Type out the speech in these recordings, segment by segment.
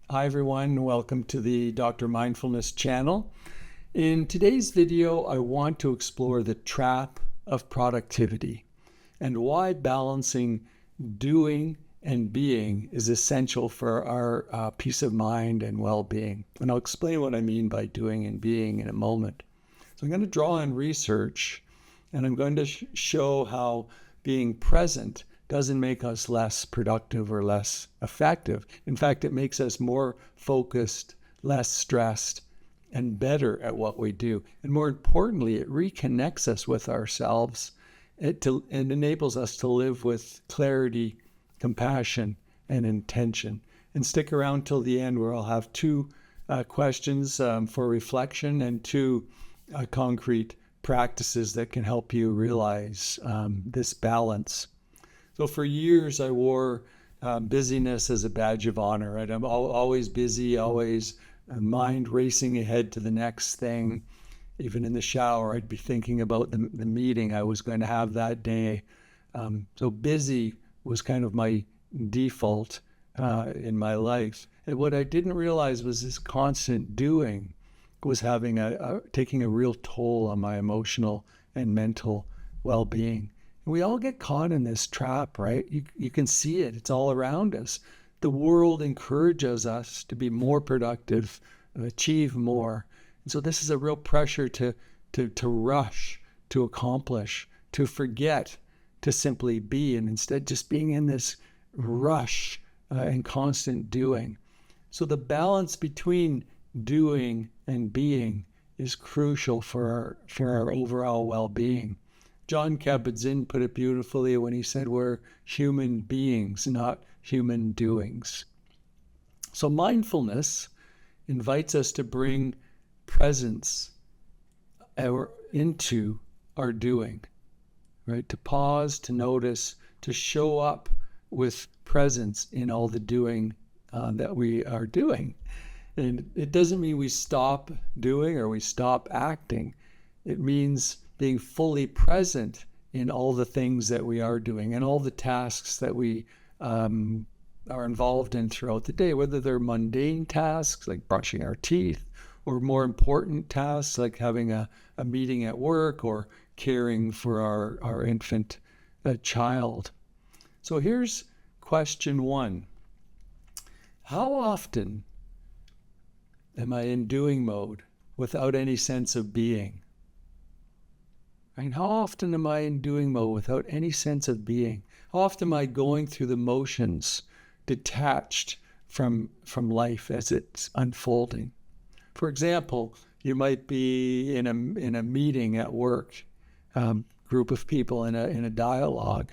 Hi everyone, welcome to the Dr. Mindfulness channel. In today's video, I want to explore the trap of productivity and why balancing doing and being is essential for our peace of mind and well-being. And I'll explain what I mean by doing and being in a moment. So I'm going to draw on research and I'm going to show how being present doesn't make us less productive or less effective. In fact, it makes us more focused, less stressed, and better at what we do. And more importantly, it reconnects us with ourselves and enables us to live with clarity, compassion, and intention. And stick around till the end where I'll have two questions for reflection and two concrete practices that can help you realize this balance. So for years, I wore busyness as a badge of honor, right? I'm always busy, always mind racing ahead to the next thing. Even in the shower, I'd be thinking about the meeting I was going to have that day. So busy was kind of my default in my life. And what I didn't realize was this constant doing was taking a real toll on my emotional and mental well-being. We all get caught in this trap, right? You can see it. It's all around us. The world encourages us to be more productive, achieve more. And so this is a real pressure to rush, to accomplish, to forget, to simply be, and instead just being in this rush and constant doing. So the balance between doing and being is crucial for our overall well-being. John Kabat-Zinn put it beautifully when he said we're human beings, not human doings. So mindfulness invites us to bring presence into our doing, right? To pause, to notice, to show up with presence in all the doing that we are doing. And it doesn't mean we stop doing or we stop acting. It means being fully present in all the things that we are doing and all the tasks that we are involved in throughout the day, whether they're mundane tasks like brushing our teeth or more important tasks like having a meeting at work or caring for our infant child. So here's question one. How often am I in doing mode without any sense of being? Right? How often am I in doing mode without any sense of being? How often am I going through the motions, detached from life as it's unfolding? For example, you might be in a meeting at work, group of people in a dialogue,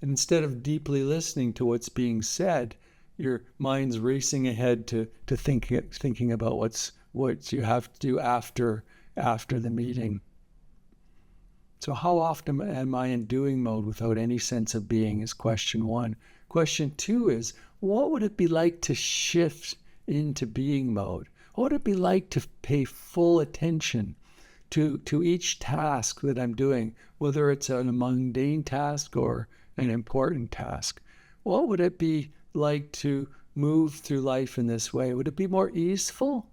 and instead of deeply listening to what's being said, your mind's racing ahead to thinking about what you have to do after the meeting. So how often am I in doing mode without any sense of being is question one. Question two is, what would it be like to shift into being mode? What would it be like to pay full attention to each task that I'm doing, whether it's a mundane task or an important task? What would it be like to move through life in this way? Would it be more easeful?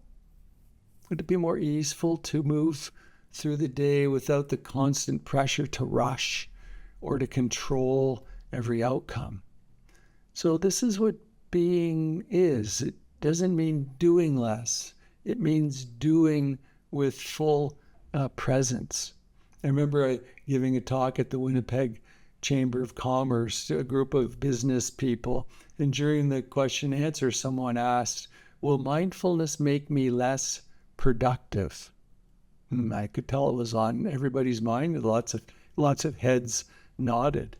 Would it be more easeful to move through the day without the constant pressure to rush or to control every outcome? So this is what being is. It doesn't mean doing less. It means doing with full presence. I remember giving a talk at the Winnipeg Chamber of Commerce to a group of business people, and during the question and answer, someone asked, will mindfulness make me less productive? I could tell it was on everybody's mind. Lots of heads nodded.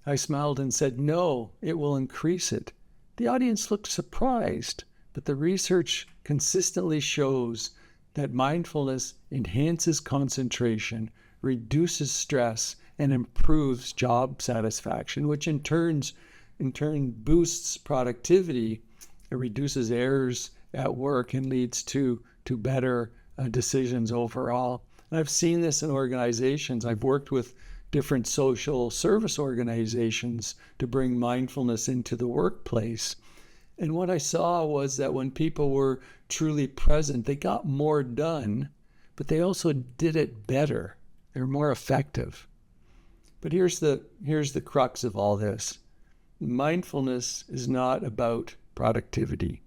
I smiled and said, no, it will increase it. The audience looked surprised, but the research consistently shows that mindfulness enhances concentration, reduces stress, and improves job satisfaction, which in turn boosts productivity. It reduces errors at work and leads to better decisions overall. And I've seen this in organizations. I've worked with different social service organizations to bring mindfulness into the workplace. And what I saw was that when people were truly present, they got more done, but they also did it better. They're more effective. But here's the crux of all this. Mindfulness is not about productivity.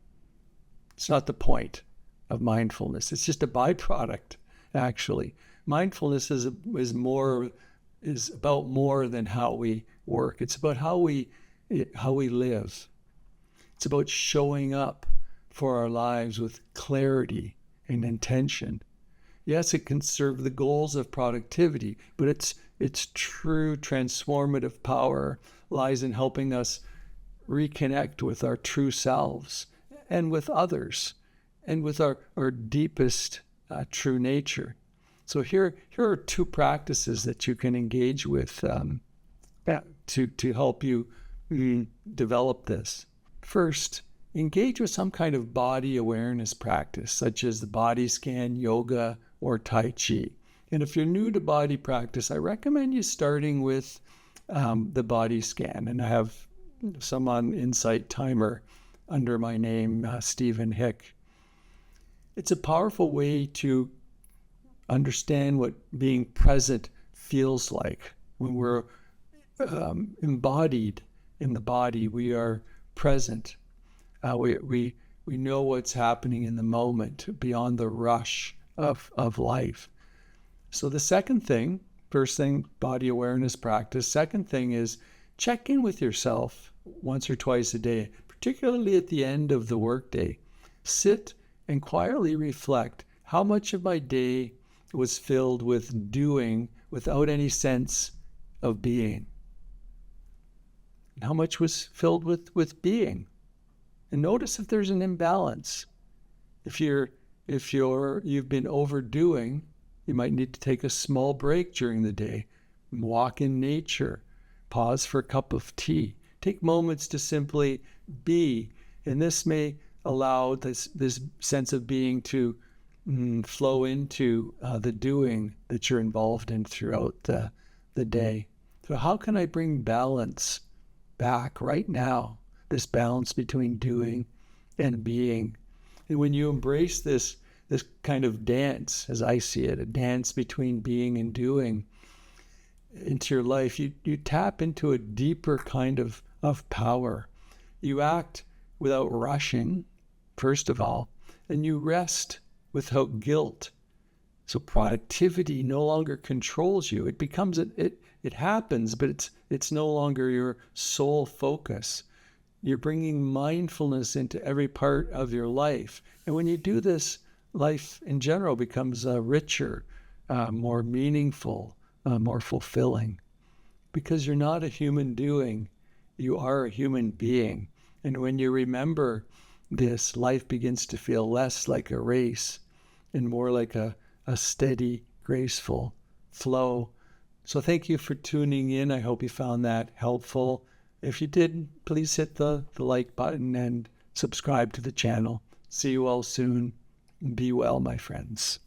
It's not the point of mindfulness. It's just a byproduct, actually. Mindfulness is about more than how we work. It's about how we live. It's about showing up for our lives with clarity and intention. Yes, it can serve the goals of productivity, but its true transformative power lies in helping us reconnect with our true selves and with others and with our deepest true nature. So here are two practices that you can engage with to help you develop this. First, engage with some kind of body awareness practice, such as the body scan, yoga, or Tai Chi. And if you're new to body practice, I recommend you starting with the body scan. And I have some on Insight Timer under my name, Stephen Hick. It's a powerful way to understand what being present feels like. When we're embodied in the body, we are present. We know what's happening in the moment beyond the rush of life. So the second thing, first thing, body awareness practice. Second thing is check in with yourself once or twice a day, particularly at the end of the workday. Sit and quietly reflect how much of my day was filled with doing without any sense of being. And how much was filled with being. And notice if there's an imbalance. If you've been overdoing, you might need to take a small break during the day, walk in nature, pause for a cup of tea, take moments to simply be. And this may allow this sense of being to flow into the doing that you're involved in throughout the day. So how can I bring balance back right now? This balance between doing and being. And when you embrace this kind of dance, as I see it, a dance between being and doing into your life, you tap into a deeper kind of power. You act without rushing, first of all, and you rest without guilt. So productivity no longer controls you. It becomes it happens, but it's no longer your sole focus. You're bringing mindfulness into every part of your life. And when you do this, life in general becomes richer, more meaningful, more fulfilling. Because you're not a human doing, you are a human being. And when you remember this, life begins to feel less like a race and more like a steady, graceful flow. So thank you for tuning in. I hope you found that helpful. If you did, please hit the like button and subscribe to the channel. See you all soon. Be well, my friends.